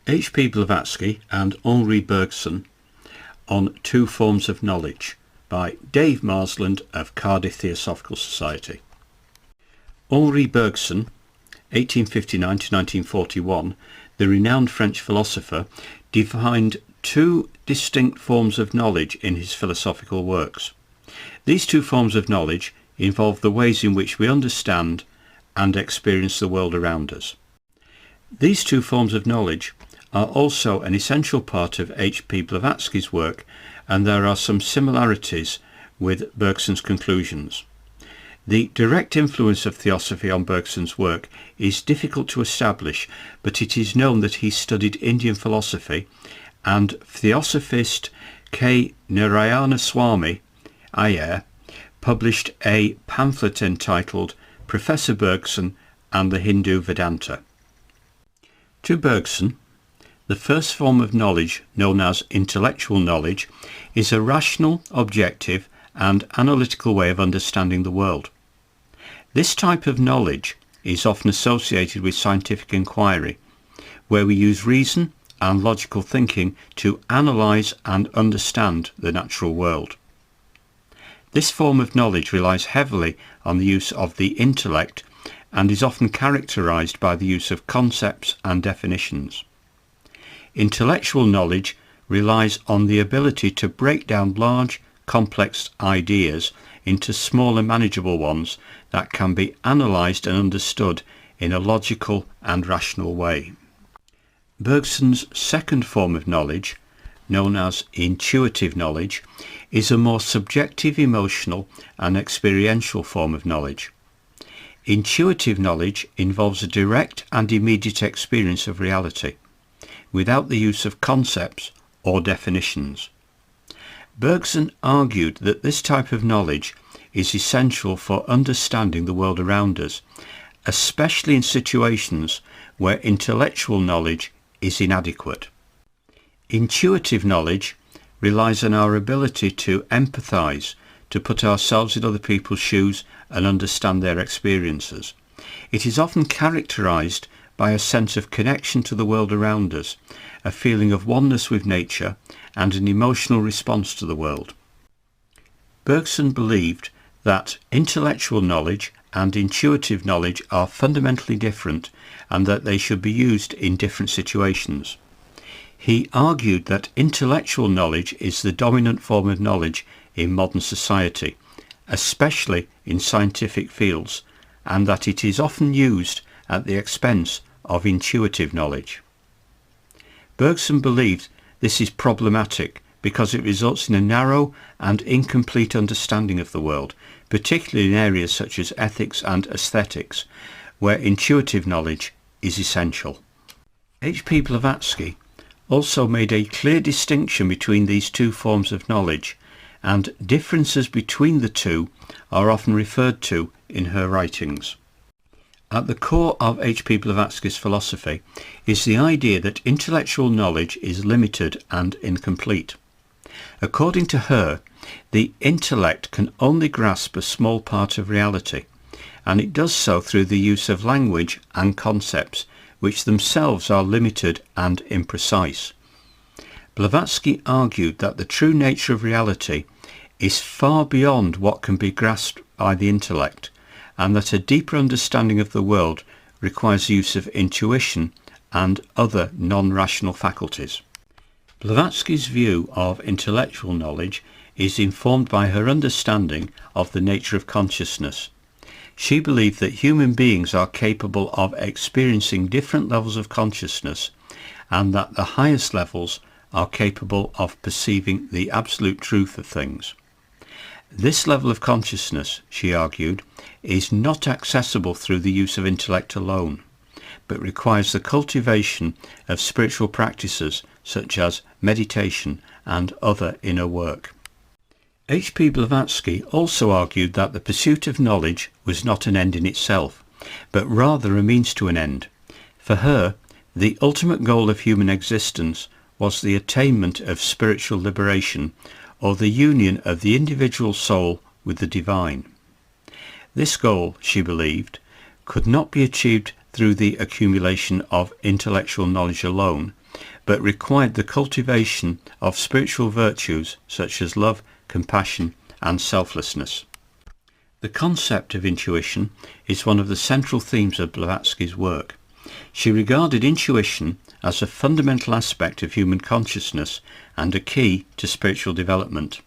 H.P. Blavatsky and Henri Bergson on Two Forms of Knowledge by Dave Marsland of Cardiff Theosophical Society. Henri Bergson, 1859 to 1941, the renowned French philosopher, defined two distinct forms of knowledge in his philosophical works. These two forms of knowledge involve the ways in which we understand and experience the world around us. These two forms of knowledge are also an essential part of H.P. Blavatsky's work, and there are some similarities with Bergson's conclusions. The direct influence of Theosophy on Bergson's work is difficult to establish, but it is known that he studied Indian philosophy, and Theosophist K. Narayanaswamy Iyer published a pamphlet entitled Professor Bergson and the Hindu Vedanta. To Bergson, the first form of knowledge, known as intellectual knowledge, is a rational, objective and analytical way of understanding the world. This type of knowledge is often associated with scientific inquiry, where we use reason and logical thinking to analyse and understand the natural world. This form of knowledge relies heavily on the use of the intellect and is often characterised by the use of concepts and definitions. Intellectual knowledge relies on the ability to break down large, complex ideas into smaller, manageable ones that can be analysed and understood in a logical and rational way. Bergson's second form of knowledge, known as intuitive knowledge, is a more subjective, emotional and experiential form of knowledge. Intuitive knowledge involves a direct and immediate experience of reality, without the use of concepts or definitions. Bergson argued that this type of knowledge is essential for understanding the world around us, especially in situations where intellectual knowledge is inadequate. Intuitive knowledge relies on our ability to empathise, to put ourselves in other people's shoes and understand their experiences. It is often characterised by a sense of connection to the world around us, a feeling of oneness with nature and an emotional response to the world. Bergson believed that intellectual knowledge and intuitive knowledge are fundamentally different and that they should be used in different situations. He argued that intellectual knowledge is the dominant form of knowledge in modern society, especially in scientific fields, and that it is often used at the expense of intuitive knowledge. Bergson believed this is problematic because it results in a narrow and incomplete understanding of the world, particularly in areas such as ethics and aesthetics, where intuitive knowledge is essential. H.P. Blavatsky also made a clear distinction between these two forms of knowledge, and differences between the two are often referred to in her writings. At the core of H.P. Blavatsky's philosophy is the idea that intellectual knowledge is limited and incomplete. According to her, the intellect can only grasp a small part of reality, and it does so through the use of language and concepts, which themselves are limited and imprecise. Blavatsky argued that the true nature of reality is far beyond what can be grasped by the intellect, and that a deeper understanding of the world requires the use of intuition and other non-rational faculties. Blavatsky's view of intellectual knowledge is informed by her understanding of the nature of consciousness. She believed that human beings are capable of experiencing different levels of consciousness, and that the highest levels are capable of perceiving the absolute truth of things. This level of consciousness, she argued, is not accessible through the use of intellect alone, but requires the cultivation of spiritual practices such as meditation and other inner work. H.P. Blavatsky also argued that the pursuit of knowledge was not an end in itself, but rather a means to an end. For her, the ultimate goal of human existence was the attainment of spiritual liberation, or the union of the individual soul with the divine. This goal, she believed, could not be achieved through the accumulation of intellectual knowledge alone, but required the cultivation of spiritual virtues such as love, compassion and selflessness. The concept of intuition is one of the central themes of Blavatsky's work. She regarded intuition as a fundamental aspect of human consciousness and a key to spiritual development.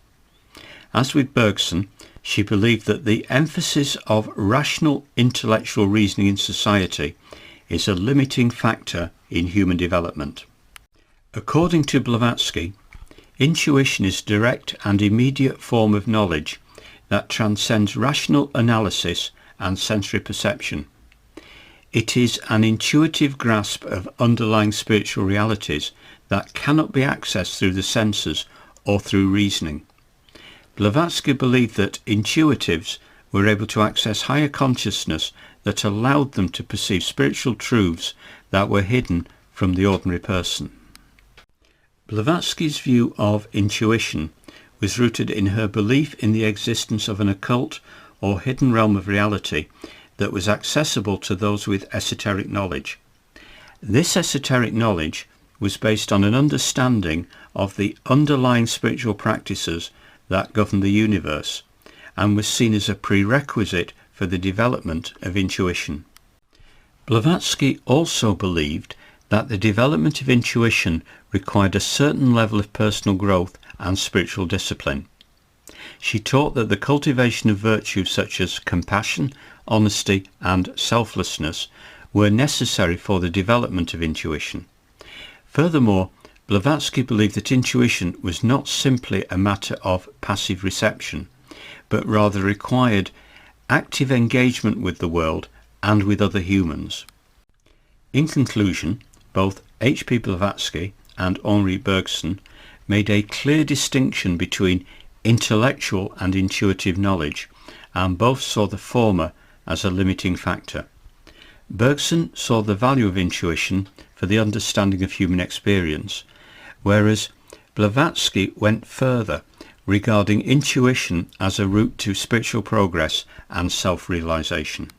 As with Bergson, she believed that the emphasis of rational intellectual reasoning in society is a limiting factor in human development. According to Blavatsky, intuition is a direct and immediate form of knowledge that transcends rational analysis and sensory perception. It is an intuitive grasp of underlying spiritual realities that cannot be accessed through the senses or through reasoning. Blavatsky believed that intuitives were able to access higher consciousness that allowed them to perceive spiritual truths that were hidden from the ordinary person. Blavatsky's view of intuition was rooted in her belief in the existence of an occult or hidden realm of reality that was accessible to those with esoteric knowledge. This esoteric knowledge was based on an understanding of the underlying spiritual practices that govern the universe and was seen as a prerequisite for the development of intuition. Blavatsky also believed that the development of intuition required a certain level of personal growth and spiritual discipline. She taught that the cultivation of virtues such as compassion, honesty and selflessness were necessary for the development of intuition. Furthermore, Blavatsky believed that intuition was not simply a matter of passive reception, but rather required active engagement with the world and with other humans. In conclusion, both H.P. Blavatsky and Henri Bergson made a clear distinction between intellectual and intuitive knowledge, and both saw the former as a limiting factor. Bergson saw the value of intuition for the understanding of human experience, whereas Blavatsky went further, regarding intuition as a route to spiritual progress and self-realization.